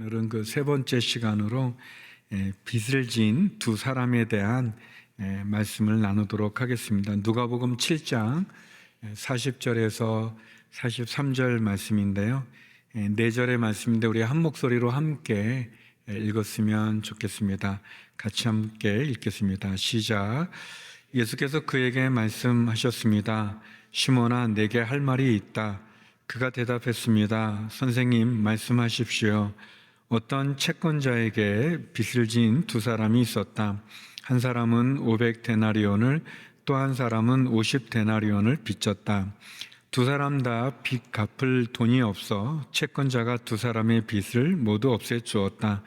오늘은 그 세 번째 시간으로 빚을 진 두 사람에 대한 말씀을 나누도록 하겠습니다. 누가복음 7장 40절에서 43절 말씀인데요. 4절의 말씀인데 우리 한 목소리로 함께 읽었으면 좋겠습니다. 같이 함께 읽겠습니다. 시작. 예수께서 그에게 말씀하셨습니다. 시몬아, 내게 할 말이 있다. 그가 대답했습니다. 선생님, 말씀하십시오. 어떤 채권자에게 빚을 진 두 사람이 있었다. 한 사람은 500데나리온을 또 한 사람은 50데나리온을 빚졌다. 두 사람 다 빚 갚을 돈이 없어 채권자가 두 사람의 빚을 모두 없애주었다.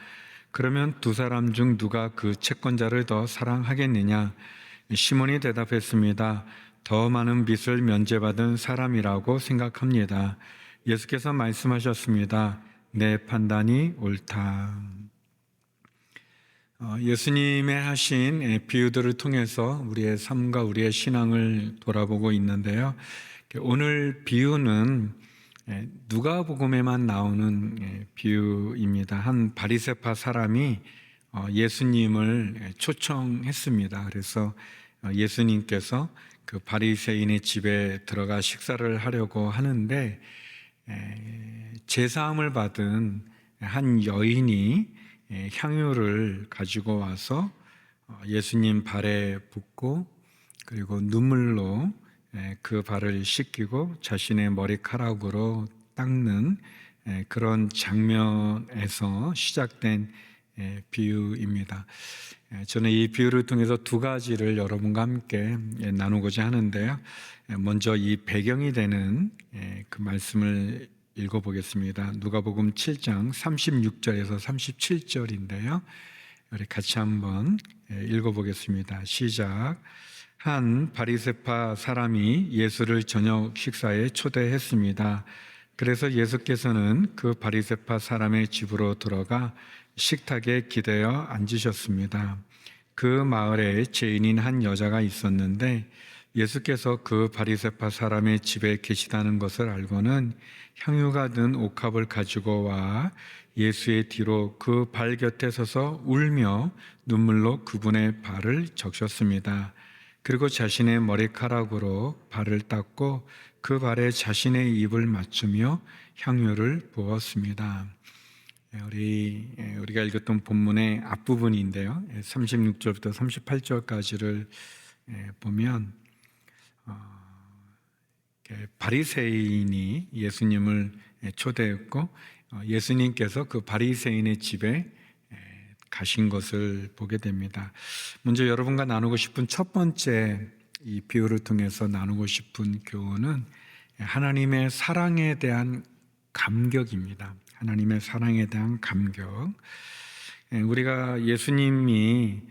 그러면 두 사람 중 누가 그 채권자를 더 사랑하겠느냐? 시몬이 대답했습니다. 더 많은 빚을 면제받은 사람이라고 생각합니다. 예수께서 말씀하셨습니다. 내 판단이 옳다. 예수님의 하신 비유들을 통해서 우리의 삶과 우리의 신앙을 돌아보고 있는데요. 오늘 비유는 누가복음에만 나오는 비유입니다. 한 바리새파 사람이 예수님을 초청했습니다. 그래서 예수님께서 그 바리새인의 집에 들어가 식사를 하려고 하는데 제사함을 받은 한 여인이 향유를 가지고 와서 예수님 발에 붓고 그리고 눈물로 그 발을 씻기고 자신의 머리카락으로 닦는 그런 장면에서 시작된 비유입니다. 저는 이 비유를 통해서 두 가지를 여러분과 함께 나누고자 하는데요. 먼저 이 배경이 되는 그 말씀을 읽어보겠습니다. 누가복음 7장 36절에서 37절인데요. 우리 같이 한번 읽어보겠습니다. 시작. 한 바리새파 사람이 예수를 저녁 식사에 초대했습니다. 그래서 예수께서는 그 바리새파 사람의 집으로 들어가 식탁에 기대어 앉으셨습니다. 그 마을에 죄인인 한 여자가 있었는데 예수께서 그 바리새파 사람의 집에 계시다는 것을 알고는 향유가 든 옥합을 가지고 와 예수의 뒤로 그 발 곁에 서서 울며 눈물로 그분의 발을 적셨습니다. 그리고 자신의 머리카락으로 발을 닦고 그 발에 자신의 입을 맞추며 향유를 부었습니다. 우리가 읽었던 본문의 앞부분인데요. 36절부터 38절까지를 보면 바리새인이 예수님을 초대했고 예수님께서 그 바리새인의 집에 가신 것을 보게 됩니다. 먼저 여러분과 나누고 싶은 첫 번째 이 비유를 통해서 나누고 싶은 교훈은 하나님의 사랑에 대한 감격입니다. 하나님의 사랑에 대한 감격. 우리가 예수님이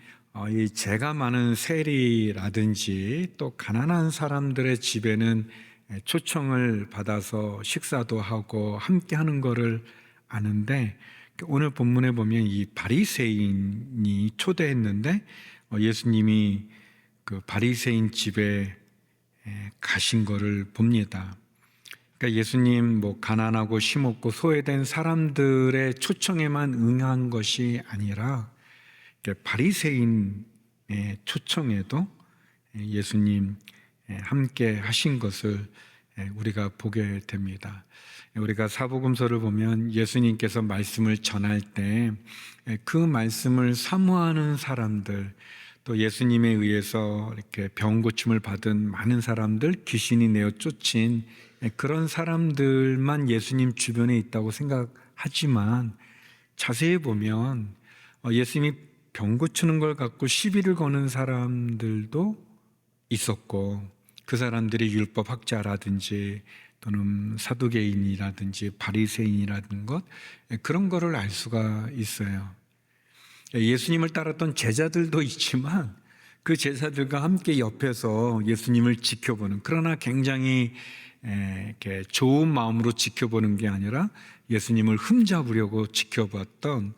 이 죄가 많은 세리라든지 또 가난한 사람들의 집에는 초청을 받아서 식사도 하고 함께 하는 것을 아는데 오늘 본문에 보면 이 바리새인이 초대했는데 예수님이 그 바리새인 집에 가신 것을 봅니다. 그러니까 예수님 가난하고 힘없고 소외된 사람들의 초청에만 응한 것이 아니라 바리새인의 초청에도 예수님 함께 하신 것을 우리가 보게 됩니다. 우리가 사복음서를 보면 예수님께서 말씀을 전할 때 그 말씀을 사모하는 사람들, 또 예수님에 의해서 이렇게 병 고침을 받은 많은 사람들, 귀신이 내어 쫓인 그런 사람들만 예수님 주변에 있다고 생각하지만 자세히 보면 예수님이 병 고치는 걸 갖고 시비를 거는 사람들도 있었고 그 사람들이 율법 학자라든지 또는 사두개인이라든지 바리새인이라든 것 그런 거를 알 수가 있어요. 예수님을 따랐던 제자들도 있지만 그 제자들과 함께 옆에서 예수님을 지켜보는, 그러나 굉장히 이렇게 좋은 마음으로 지켜보는 게 아니라 예수님을 흠잡으려고 지켜봤던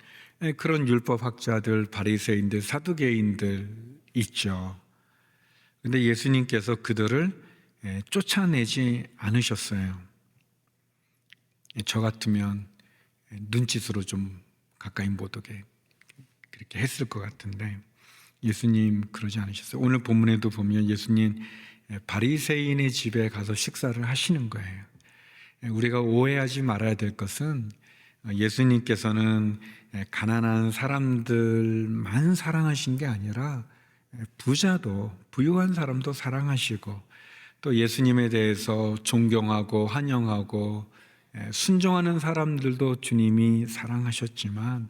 그런 율법학자들, 바리새인들, 사두개인들 있죠. 그런데 예수님께서 그들을 쫓아내지 않으셨어요. 저 같으면 눈짓으로 좀 가까이 못 오게 그렇게 했을 것 같은데 예수님 그러지 않으셨어요. 오늘 본문에도 보면 예수님 바리새인의 집에 가서 식사를 하시는 거예요. 우리가 오해하지 말아야 될 것은 예수님께서는 가난한 사람들만 사랑하신 게 아니라 부자도 부유한 사람도 사랑하시고 또 예수님에 대해서 존경하고 환영하고 순종하는 사람들도 주님이 사랑하셨지만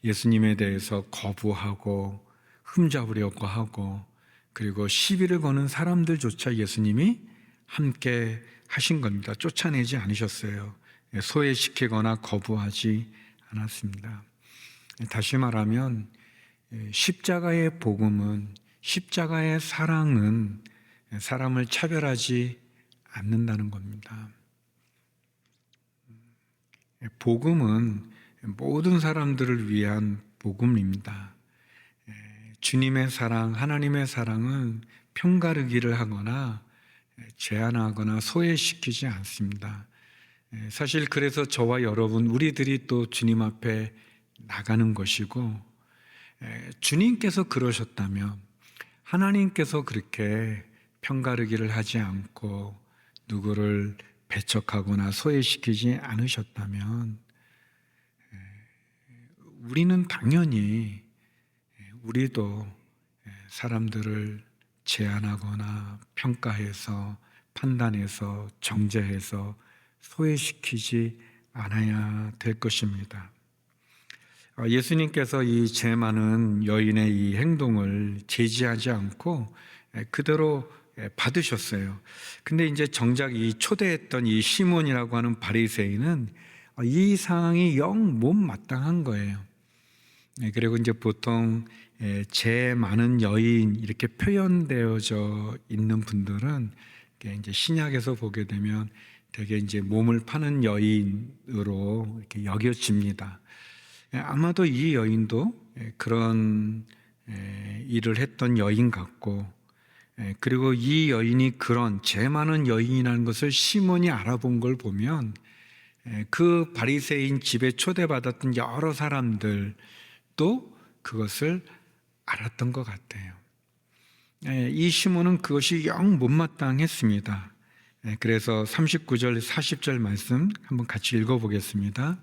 예수님에 대해서 거부하고 흠잡으려고 하고 그리고 시비를 거는 사람들조차 예수님이 함께 하신 겁니다. 쫓아내지 않으셨어요. 소외시키거나 거부하지 않았습니다. 다시 말하면 십자가의 복음은, 십자가의 사랑은 사람을 차별하지 않는다는 겁니다. 복음은 모든 사람들을 위한 복음입니다. 주님의 사랑, 하나님의 사랑은 편가르기를 하거나 제한하거나 소외시키지 않습니다. 사실 그래서 저와 여러분, 우리들이 또 주님 앞에 나가는 것이고, 주님께서 그러셨다면, 하나님께서 그렇게 편가르기를 하지 않고 누구를 배척하거나 소외시키지 않으셨다면, 우리는 당연히 우리도 사람들을 제한하거나 평가해서 판단해서 정죄해서 소외시키지 않아야 될 것입니다. 예수님께서 이 죄 많은 여인의 이 행동을 제지하지 않고 그대로 받으셨어요. 근데 이제 정작 이 초대했던 이 시몬이라고 하는 바리새인은 이 상황이 영 못마땅한 거예요. 그리고 이제 보통 죄 많은 여인 이렇게 표현되어져 있는 분들은 이제 신약에서 보게 되면 되게 이제 몸을 파는 여인으로 이렇게 여겨집니다. 아마도 이 여인도 그런 일을 했던 여인 같고, 그리고 이 여인이 그런 죄 많은 여인이라는 것을 시몬이 알아본 걸 보면 그 바리새인 집에 초대받았던 여러 사람들 또 그것을 알았던 것 같아요. 이 시몬은 그것이 영 못마땅했습니다. 그래서 39절, 40절 말씀 한번 같이 읽어보겠습니다.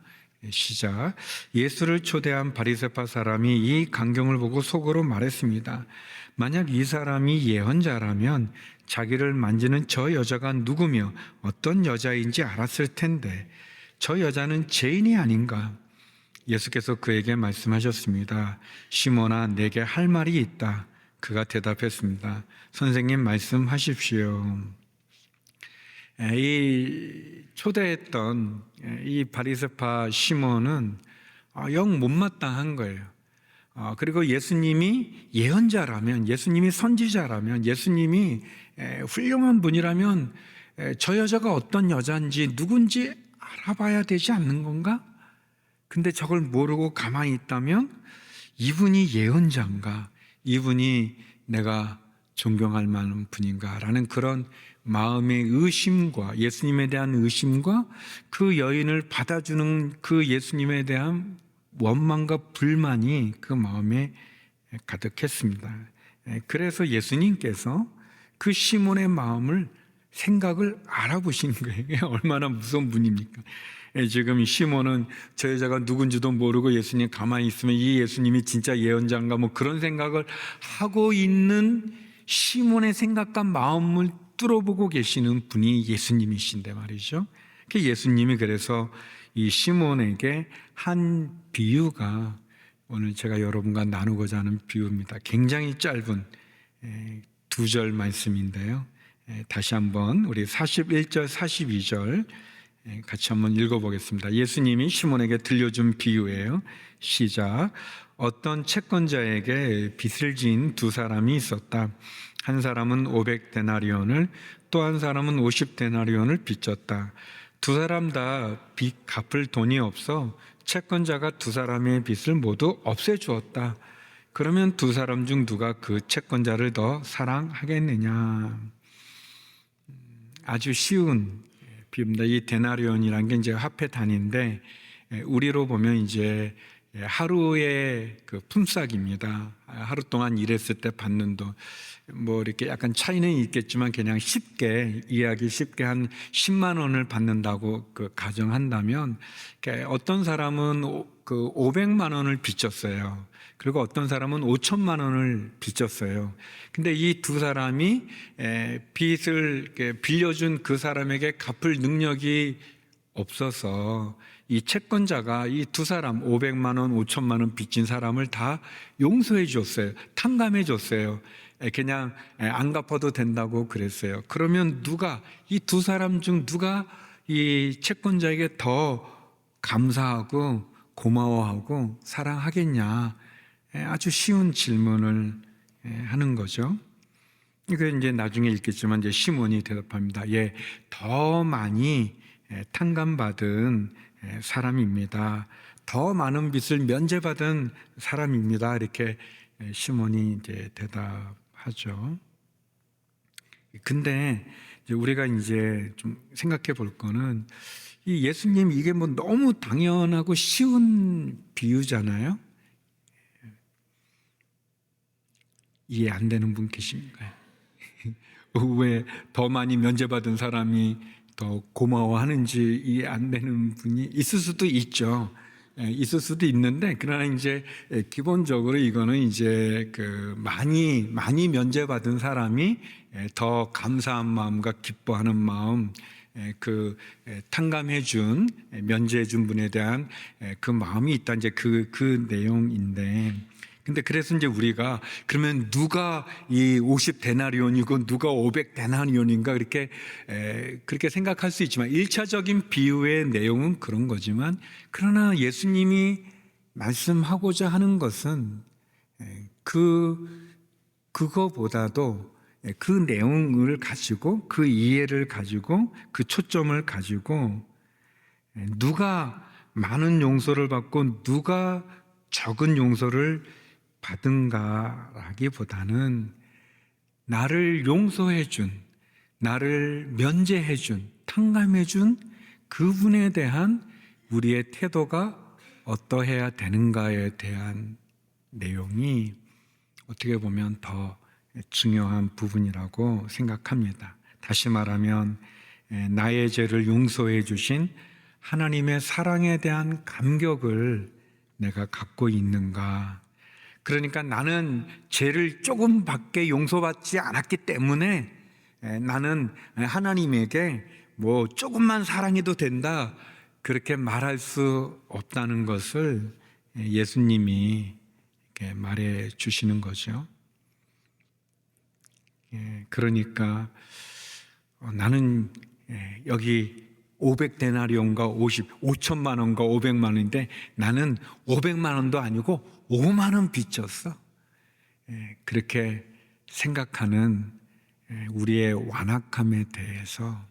시작. 예수를 초대한 바리새파 사람이 이 광경을 보고 속으로 말했습니다. 만약 이 사람이 예언자라면 자기를 만지는 저 여자가 누구며 어떤 여자인지 알았을 텐데 저 여자는 죄인이 아닌가? 예수께서 그에게 말씀하셨습니다. 시몬아, 내게 할 말이 있다. 그가 대답했습니다. 선생님 말씀하십시오. 이 초대했던 이 바리새파 시몬은 영 못마땅한 거예요. 그리고 예수님이 예언자라면, 예수님이 선지자라면, 예수님이 훌륭한 분이라면 저 여자가 어떤 여자인지 누군지 알아봐야 되지 않는 건가? 근데 저걸 모르고 가만히 있다면 이분이 예언자인가? 이분이 내가 존경할 만한 분인가? 라는 그런 마음의 의심과 예수님에 대한 의심과 그 여인을 받아주는 그 예수님에 대한 원망과 불만이 그 마음에 가득했습니다. 그래서 예수님께서 그 시몬의 마음을 생각을 알아보신 거예요. 얼마나 무서운 분입니까? 지금 시몬은 저 여자가 누군지도 모르고 예수님 가만히 있으면 이 예수님이 진짜 예언자인가 뭐 그런 생각을 하고 있는 시몬의 생각과 마음을 뚫어보고 계시는 분이 예수님이신데 말이죠. 예수님이 그래서 이 시몬에게 한 비유가 오늘 제가 여러분과 나누고자 하는 비유입니다. 굉장히 짧은 두 절 말씀인데요. 다시 한번 우리 41절, 42절 같이 한번 읽어보겠습니다. 예수님이 시몬에게 들려준 비유예요. 시작. 어떤 채권자에게 빚을 진 두 사람이 있었다. 한 사람은 500데나리온을 또 한 사람은 50데나리온을 빚졌다. 두 사람 다 빚 갚을 돈이 없어 채권자가 두 사람의 빚을 모두 없애주었다. 그러면 두 사람 중 누가 그 채권자를 더 사랑하겠느냐? 아주 쉬운 비유입니다. 이 데나리온이라는 게 이제 화폐 단위인데 우리로 보면 이제 하루의 그 품삯입니다. 하루 동안 일했을 때 받는 돈, 뭐 이렇게 약간 차이는 있겠지만 그냥 쉽게 이해하기 쉽게 한 10만 원을 받는다고 그 가정한다면, 어떤 사람은 그 500만 원을 빚졌어요. 그리고 어떤 사람은 5천만 원을 빚졌어요. 근데 이 두 사람이 빚을 빌려준 그 사람에게 갚을 능력이 없어서 이 채권자가 이 두 사람 500만 원, 5천만 원 빚진 사람을 다 용서해 줬어요. 탕감해 줬어요. 그냥 안 갚아도 된다고 그랬어요. 그러면 이 두 사람 중 누가 이 채권자에게 더 감사하고 고마워하고 사랑하겠냐? 아주 쉬운 질문을 하는 거죠. 이거 이제 나중에 읽겠지만 이제 시몬이 대답합니다. 더 많이 탕감받은 사람입니다. 더 많은 빚을 면제받은 사람입니다. 이렇게 시몬이 이제 대답하죠. 근데 이제 우리가 이제 좀 생각해 볼 거는, 이 예수님 이게 뭐 너무 당연하고 쉬운 비유잖아요. 이해 안 되는 분 계십니까? 왜 더 많이 면제받은 사람이 더 고마워하는지 이해 안 되는 분이 있을 수도 있죠. 있을 수도 있는데, 그러나 이제 기본적으로 이거는 이제 그 많이 면제받은 사람이 더 감사한 마음과 기뻐하는 마음, 그 탕감해준, 면제해준 분에 대한 그 마음이 있다, 이제 그 내용인데, 근데 그래서 이제 우리가 그러면 누가 이 50데나리온이고 누가 500데나리온인가 그렇게 생각할 수 있지만, 1차적인 비유의 내용은 그런 거지만, 그러나 예수님이 말씀하고자 하는 것은 그거보다도 그 내용을 가지고, 그 이해를 가지고, 그 초점을 가지고 누가 많은 용서를 받고 누가 적은 용서를 받은가라기보다는 나를 용서해준, 나를 면제해준, 탕감해준 그분에 대한 우리의 태도가 어떠해야 되는가에 대한 내용이 어떻게 보면 더 중요한 부분이라고 생각합니다. 다시 말하면 나의 죄를 용서해 주신 하나님의 사랑에 대한 감격을 내가 갖고 있는가. 그러니까 나는 죄를 조금밖에 용서받지 않았기 때문에 나는 하나님에게 뭐 조금만 사랑해도 된다, 그렇게 말할 수 없다는 것을 예수님이 이렇게 말해 주시는 거죠. 그러니까 나는 여기 500데나리온과 5천만 원과 500만 원인데 나는 500만 원도 아니고 5만 원 빚졌어. 그렇게 생각하는 우리의 완악함에 대해서,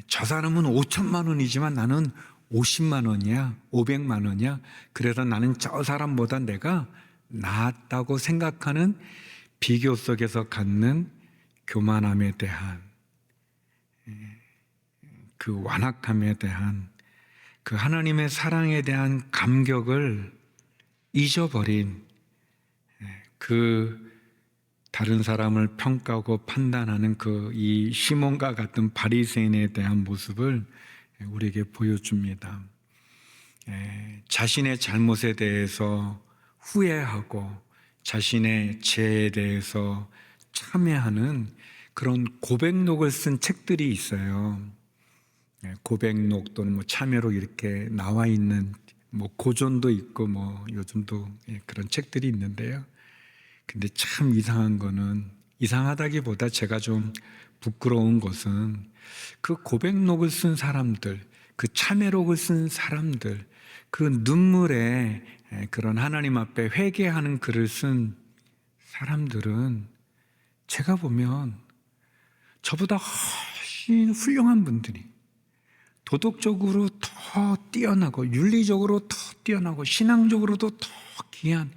저 사람은 5천만 원이지만 나는 50만 원이야, 500만 원이야, 그래서 나는 저 사람보다 내가 낫다고 생각하는 비교 속에서 갖는 교만함에 대한, 그 완악함에 대한, 그 하나님의 사랑에 대한 감격을 잊어버린, 그 다른 사람을 평가하고 판단하는 그 이 시몬과 같은 바리새인에 대한 모습을 우리에게 보여줍니다. 자신의 잘못에 대해서 후회하고 자신의 죄에 대해서 참회하는 그런 고백록을 쓴 책들이 있어요. 고백록 또는 뭐 참회록 이렇게 나와 있는 뭐 고전도 있고 뭐 요즘도 그런 책들이 있는데요. 근데 참 이상한 거는, 이상하다기보다 제가 좀 부끄러운 것은 그 고백록을 쓴 사람들, 그 참회록을 쓴 사람들, 그 눈물에 그런 하나님 앞에 회개하는 글을 쓴 사람들은 제가 보면 저보다 훨씬 훌륭한 분들이, 도덕적으로 더 뛰어나고 윤리적으로 더 뛰어나고 신앙적으로도 더 귀한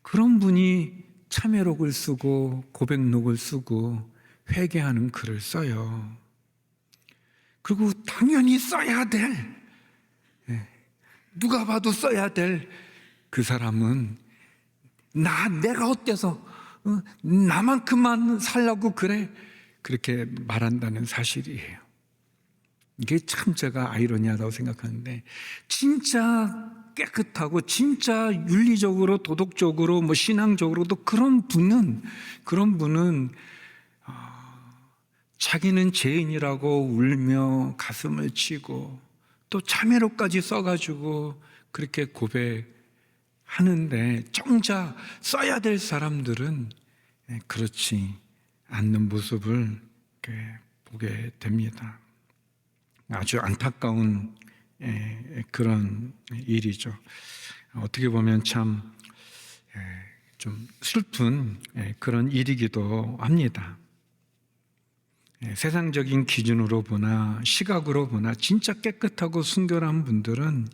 그런 분이 참회록을 쓰고 고백록을 쓰고 회개하는 글을 써요. 그리고 당연히 써야 될, 누가 봐도 써야 될 그 사람은 내가 어때서 나만큼만 살라고 그래? 그렇게 말한다는 사실이에요. 이게 참 제가 아이러니하다고 생각하는데, 진짜 깨끗하고 진짜 윤리적으로 도덕적으로 신앙적으로도 그런 분은 자기는 죄인이라고 울며 가슴을 치고 또 자매로까지 써가지고 그렇게 고백하는데, 정작 써야 될 사람들은 그렇지 않는 모습을 보게 됩니다. 아주 안타까운 그런 일이죠. 어떻게 보면 참 좀 슬픈 그런 일이기도 합니다. 세상적인 기준으로 보나 시각으로 보나 진짜 깨끗하고 순결한 분들은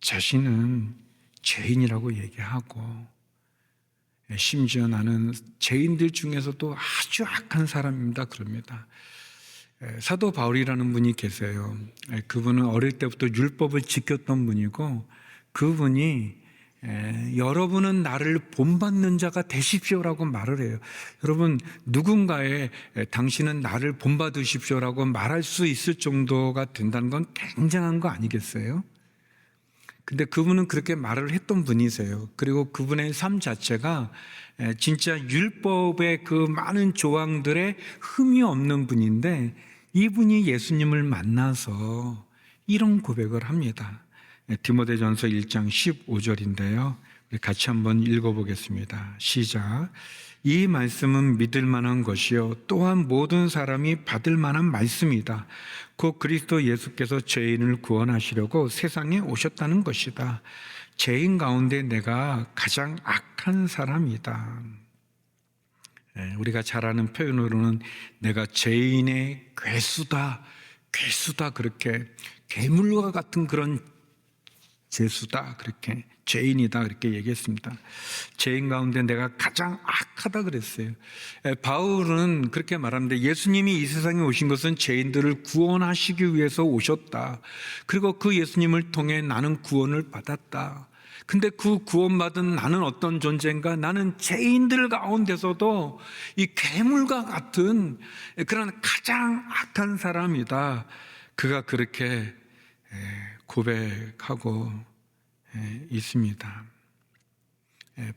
자신은 죄인이라고 얘기하고, 심지어 나는 죄인들 중에서도 아주 악한 사람입니다 그럽니다. 사도 바울이라는 분이 계세요. 그분은 어릴 때부터 율법을 지켰던 분이고, 그분이 여러분은 나를 본받는 자가 되십시오라고 말을 해요. 여러분, 누군가에 당신은 나를 본받으십시오라고 말할 수 있을 정도가 된다는 건 굉장한 거 아니겠어요? 근데 그분은 그렇게 말을 했던 분이세요. 그리고 그분의 삶 자체가 진짜 율법의 그 많은 조항들에 흠이 없는 분인데, 이분이 예수님을 만나서 이런 고백을 합니다. 디모데전서 1장 15절인데요. 우리 같이 한번 읽어보겠습니다. 시작. 이 말씀은 믿을 만한 것이요 또한 모든 사람이 받을 만한 말씀이다. 곧 그리스도 예수께서 죄인을 구원하시려고 세상에 오셨다는 것이다. 죄인 가운데 내가 가장 악한 사람이다. 우리가 잘 아는 표현으로는 내가 죄인의 괴수다 그렇게, 괴물과 같은 그런 죄수다, 그렇게, 죄인이다 그렇게 얘기했습니다. 죄인 가운데 내가 가장 악하다 그랬어요. 바울은 그렇게 말합니다. 예수님이 이 세상에 오신 것은 죄인들을 구원하시기 위해서 오셨다. 그리고 그 예수님을 통해 나는 구원을 받았다. 근데 그 구원받은 나는 어떤 존재인가? 나는 죄인들 가운데서도 이 괴물과 같은 그런 가장 악한 사람이다. 그가 그렇게 고백하고 있습니다.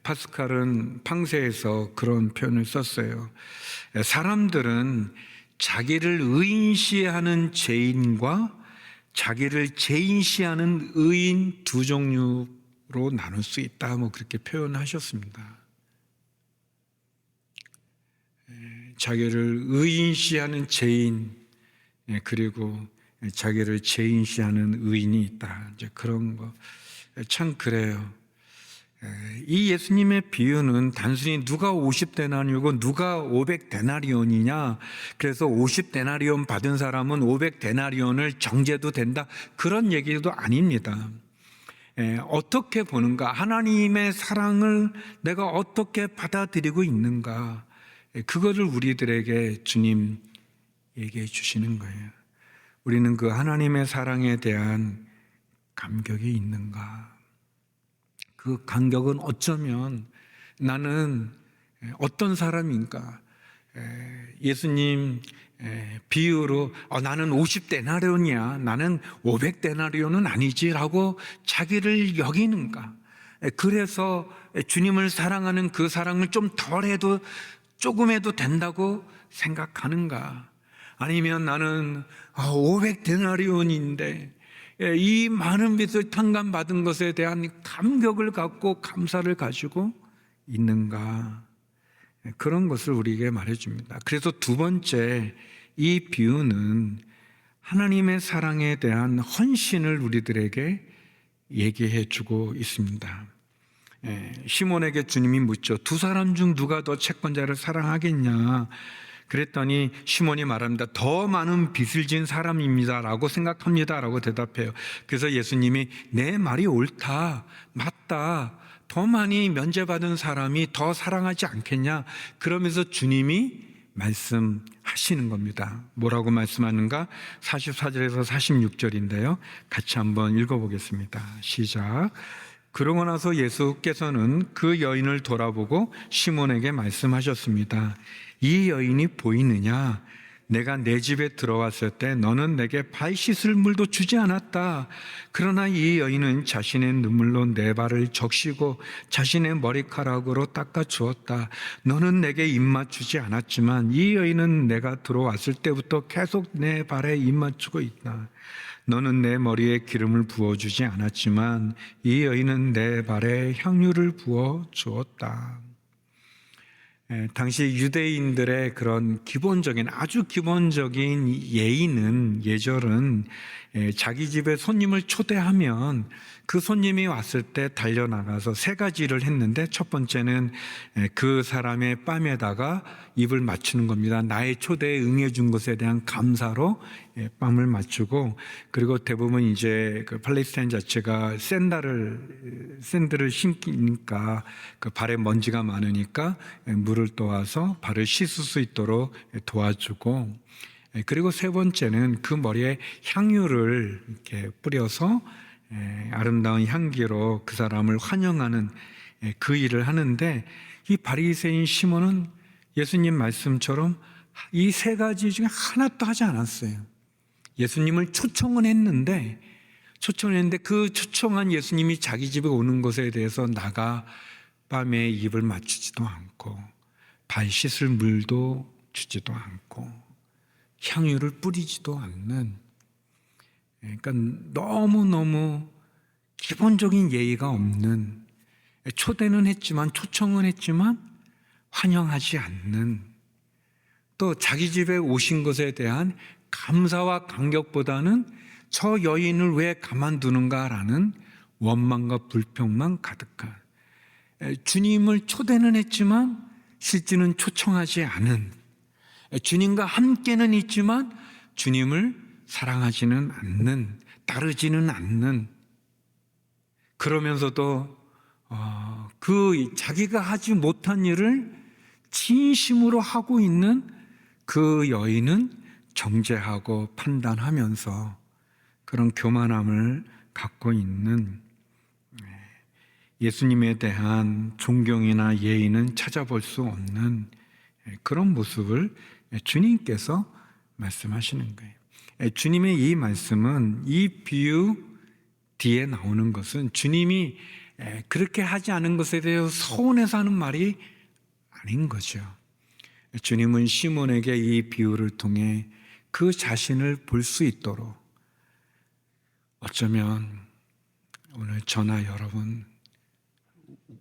파스칼은 팡세에서 그런 표현을 썼어요. 사람들은 자기를 의인시하는 죄인과 자기를 죄인시하는 의인 두 종류로 나눌 수 있다, 그렇게 표현하셨습니다. 자기를 의인시하는 죄인, 그리고 자기를 죄인시하는 의인이 있다. 이제 그런 거 참 그래요. 이 예수님의 비유는 단순히 누가 50데나리온이고 누가 500데나리온이냐, 그래서 50데나리온 받은 사람은 500데나리온을 정죄도 된다, 그런 얘기도 아닙니다. 어떻게 보는가, 하나님의 사랑을 내가 어떻게 받아들이고 있는가, 그거를 우리들에게 주님 얘기해 주시는 거예요. 우리는 그 하나님의 사랑에 대한 감격이 있는가? 그 감격은 어쩌면 나는 어떤 사람인가? 예수님 비유로 나는 50데나리온이야, 나는 500데나리온은 아니지라고 자기를 여기는가? 그래서 주님을 사랑하는 그 사랑을 좀 덜해도 조금 해도 된다고 생각하는가? 아니면 나는 500데나리온인데 이 많은 빚을 탕감받은 것에 대한 감격을 갖고 감사를 가지고 있는가? 그런 것을 우리에게 말해줍니다. 그래서 두 번째, 이 비유는 하나님의 사랑에 대한 헌신을 우리들에게 얘기해 주고 있습니다. 시몬에게 주님이 묻죠. 두 사람 중 누가 더 채권자를 사랑하겠냐? 그랬더니 시몬이 말합니다. 더 많은 빚을 진 사람입니다 라고 생각합니다 라고 대답해요. 그래서 예수님이 내 말이 옳다, 맞다, 더 많이 면제받은 사람이 더 사랑하지 않겠냐, 그러면서 주님이 말씀하시는 하시는 겁니다. 뭐라고 말씀하는가? 44절에서 46절인데요. 같이 한번 읽어보겠습니다. 시작. 그러고 나서 예수께서는 그 여인을 돌아보고 시몬에게 말씀하셨습니다. 이 여인이 보이느냐? 내가 내 집에 들어왔을 때 너는 내게 발 씻을 물도 주지 않았다. 그러나 이 여인은 자신의 눈물로 내 발을 적시고 자신의 머리카락으로 닦아 주었다. 너는 내게 입맞추지 않았지만 이 여인은 내가 들어왔을 때부터 계속 내 발에 입맞추고 있다. 너는 내 머리에 기름을 부어주지 않았지만 이 여인은 내 발에 향유를 부어 주었다. 당시 유대인들의 그런 기본적인 아주 기본적인 예절은 자기 집에 손님을 초대하면 그 손님이 왔을 때 달려나가서 세 가지를 했는데, 첫 번째는 그 사람의 뺨에다가 입을 맞추는 겁니다. 나의 초대에 응해준 것에 대한 감사로 뺨을 맞추고, 그리고 대부분 이제 그 팔레스타인 자체가 샌들을 신기니까 그 발에 먼지가 많으니까 물을 떠와서 발을 씻을 수 있도록 도와주고, 그리고 세 번째는 그 머리에 향유를 이렇게 뿌려서 아름다운 향기로 그 사람을 환영하는 그 일을 하는데, 이 바리새인 시몬은 예수님 말씀처럼 이 세 가지 중에 하나도 하지 않았어요. 예수님을 초청은 했는데 그 초청한 예수님이 자기 집에 오는 것에 대해서 나가 뺨에 입을 맞추지도 않고 발 씻을 물도 주지도 않고 향유를 뿌리지도 않는, 그러니까 너무너무 기본적인 예의가 없는, 초대는 했지만 초청은 했지만 환영하지 않는, 또 자기 집에 오신 것에 대한 감사와 감격보다는 저 여인을 왜 가만두는가라는 원망과 불평만 가득한, 주님을 초대는 했지만 실제는 초청하지 않은, 주님과 함께는 있지만 주님을 사랑하지는 않는, 따르지는 않는, 그러면서도 그 자기가 하지 못한 일을 진심으로 하고 있는 그 여인은 정죄하고 판단하면서 그런 교만함을 갖고 있는, 예수님에 대한 존경이나 예의는 찾아볼 수 없는 그런 모습을 주님께서 말씀하시는 거예요. 주님의 이 말씀은, 이 비유 뒤에 나오는 것은 주님이 그렇게 하지 않은 것에 대해서 서운해서 하는 말이 아닌 거죠. 주님은 시몬에게 이 비유를 통해 그 자신을 볼 수 있도록, 어쩌면 오늘 저나 여러분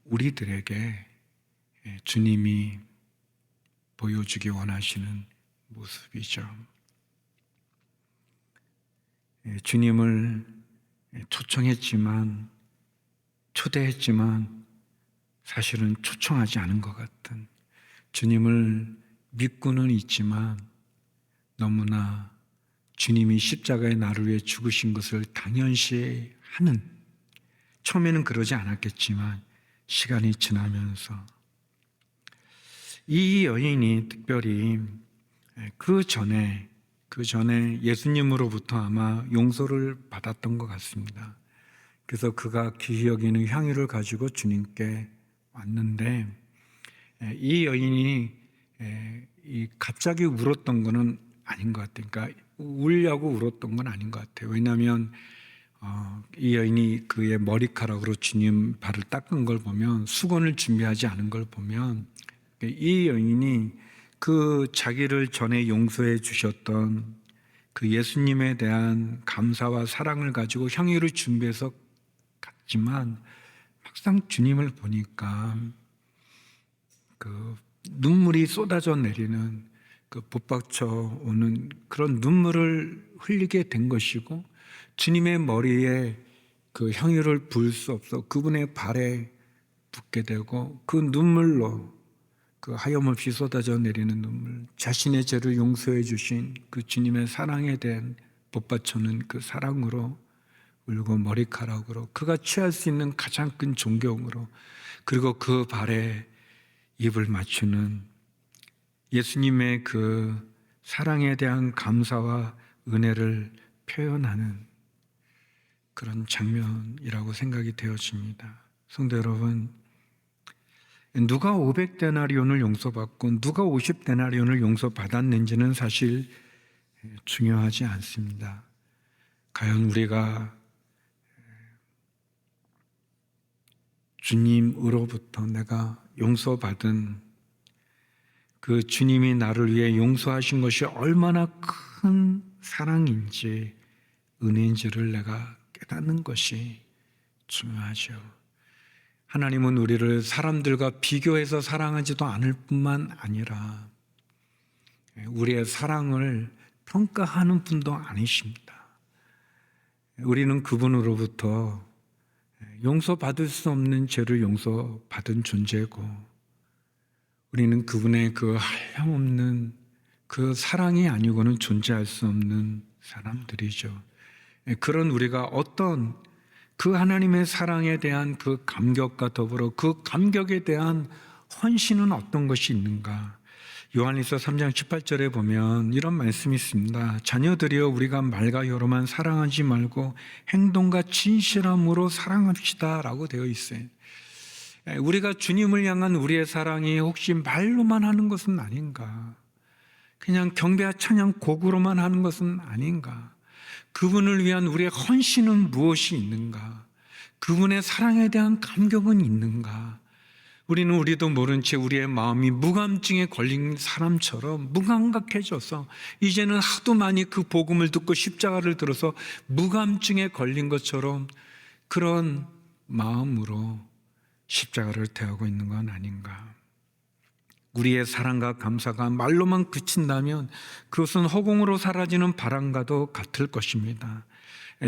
우리들에게 주님이 보여주기 원하시는 모습이죠. 주님을 초청했지만, 초대했지만 사실은 초청하지 않은 것 같은, 주님을 믿고는 있지만 너무나 주님이 십자가에 나를 위해 죽으신 것을 당연시하는, 처음에는 그러지 않았겠지만 시간이 지나면서 이 여인이 특별히 그 전에 예수님으로부터 아마 용서를 받았던 것 같습니다. 그래서 그가 귀히 여기는 향유를 가지고 주님께 왔는데, 이 여인이 갑자기 울었던 것은 아닌 것 같아요. 그러니까 울려고 울었던 건 아닌 것 같아요. 왜냐하면 이 여인이 그의 머리카락으로 주님 발을 닦은 걸 보면, 수건을 준비하지 않은 걸 보면, 이 여인이 그 자기를 전에 용서해 주셨던 그 예수님에 대한 감사와 사랑을 가지고 향유를 준비해서 갔지만, 막상 주님을 보니까 그 눈물이 쏟아져 내리는, 그 북받쳐 오는 그런 눈물을 흘리게 된 것이고, 주님의 머리에 그 향유를 부을 수 없어 그분의 발에 붓게 되고, 그 눈물로, 그 하염없이 쏟아져 내리는 눈물, 자신의 죄를 용서해 주신 그 주님의 사랑에 대한 복받쳐는 그 사랑으로 울고, 머리카락으로, 그가 취할 수 있는 가장 큰 존경으로, 그리고 그 발에 입을 맞추는 예수님의 그 사랑에 대한 감사와 은혜를 표현하는 그런 장면이라고 생각이 되어집니다. 성도 여러분, 누가 500데나리온을 용서받고 누가 50데나리온을 용서받았는지는 사실 중요하지 않습니다. 과연 우리가 주님으로부터 내가 용서받은 그 주님이 나를 위해 용서하신 것이 얼마나 큰 사랑인지 은혜인지를 내가 깨닫는 것이 중요하죠. 하나님은 우리를 사람들과 비교해서 사랑하지도 않을 뿐만 아니라 우리의 사랑을 평가하는 분도 아니십니다. 우리는 그분으로부터 용서받을 수 없는 죄를 용서받은 존재고, 우리는 그분의 그 한량없는 그 사랑이 아니고는 존재할 수 없는 사람들이죠. 그런 우리가 어떤 그 하나님의 사랑에 대한 그 감격과 더불어 그 감격에 대한 헌신은 어떤 것이 있는가? 요한일서 3장 18절에 보면 이런 말씀이 있습니다. 자녀들이여 우리가 말과 혀로만 사랑하지 말고 행동과 진실함으로 사랑합시다 라고 되어 있어요. 우리가 주님을 향한 우리의 사랑이 혹시 말로만 하는 것은 아닌가? 그냥 경배와 찬양 곡으로만 하는 것은 아닌가? 그분을 위한 우리의 헌신은 무엇이 있는가? 그분의 사랑에 대한 감격은 있는가? 우리도 모른 채 우리의 마음이 무감증에 걸린 사람처럼 무감각해져서 이제는 하도 많이 그 복음을 듣고 십자가를 들어서 무감증에 걸린 것처럼 그런 마음으로 십자가를 대하고 있는 건 아닌가? 우리의 사랑과 감사가 말로만 그친다면 그것은 허공으로 사라지는 바람과도 같을 것입니다.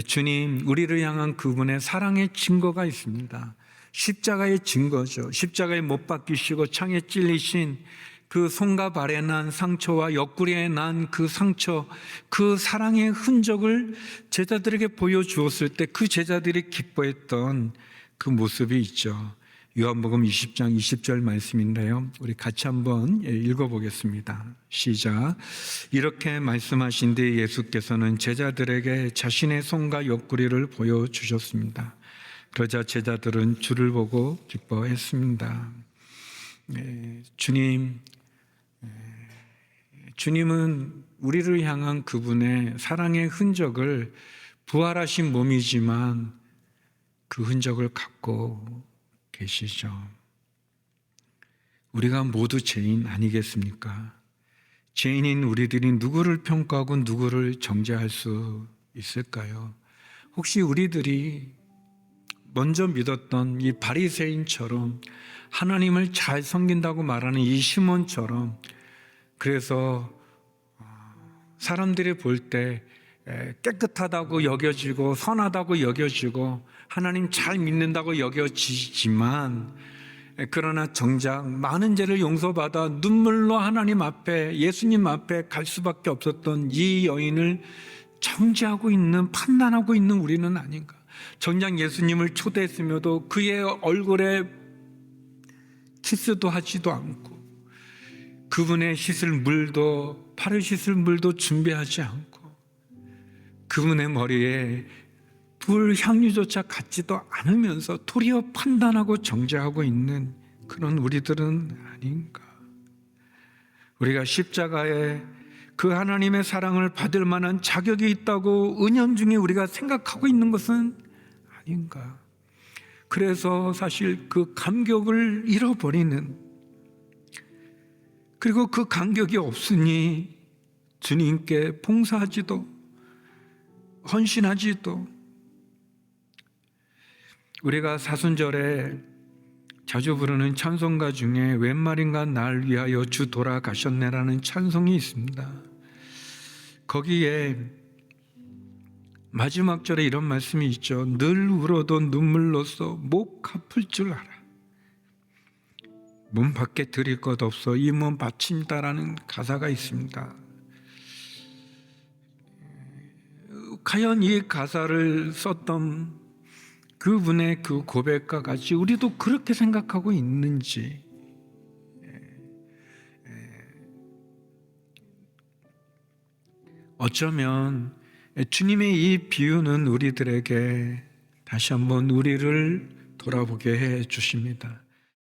주님, 우리를 향한 그분의 사랑의 증거가 있습니다. 십자가의 증거죠. 십자가에 못 박히시고 창에 찔리신 그 손과 발에 난 상처와 옆구리에 난 그 상처, 그 사랑의 흔적을 제자들에게 보여주었을 때 그 제자들이 기뻐했던 그 모습이 있죠. 요한복음 20장 20절 말씀인데요. 우리 같이 한번 읽어보겠습니다. 시작. 이렇게 말씀하신 뒤 예수께서는 제자들에게 자신의 손과 옆구리를 보여주셨습니다. 그러자 제자들은 주를 보고 기뻐했습니다. 주님은 우리를 향한 그분의 사랑의 흔적을 부활하신 몸이지만 그 흔적을 갖고 계시죠. 우리가 모두 죄인 아니겠습니까? 죄인인 우리들이 누구를 평가하고 누구를 정죄할 수 있을까요? 혹시 우리들이 먼저 믿었던 이 바리새인처럼 하나님을 잘 섬긴다고 말하는 이 시몬처럼, 그래서 사람들이 볼 때 깨끗하다고 여겨지고 선하다고 여겨지고 하나님 잘 믿는다고 여겨지지만, 그러나 정작 많은 죄를 용서받아 눈물로 하나님 앞에, 예수님 앞에 갈 수밖에 없었던 이 여인을 정죄하고 있는, 판단하고 있는 우리는 아닌가? 정작 예수님을 초대했으며도 그의 얼굴에 키스도 하지도 않고 그분의 씻을 물도, 발을 씻을 물도 준비하지 않고 그분의 머리에 불 향유조차 갖지도 않으면서 도리어 판단하고 정죄하고 있는 그런 우리들은 아닌가? 우리가 십자가에 그 하나님의 사랑을 받을 만한 자격이 있다고 은연중에 우리가 생각하고 있는 것은 아닌가? 그래서 사실 그 감격을 잃어버리는, 그리고 그 감격이 없으니 주님께 봉사하지도 헌신하지도. 우리가 사순절에 자주 부르는 찬송가 중에 웬 말인가 날 위하여 주 돌아가셨네라는 찬송이 있습니다. 거기에 마지막 절에 이런 말씀이 있죠. 늘 울어도 눈물로써 목 갚을 줄 알아. 몸 밖에 드릴 것 없어 이 몸 바친다라는 가사가 있습니다. 과연 이 가사를 썼던 그분의 그 고백과 같이 우리도 그렇게 생각하고 있는지, 어쩌면 주님의 이 비유는 우리들에게 다시 한번 우리를 돌아보게 해 주십니다.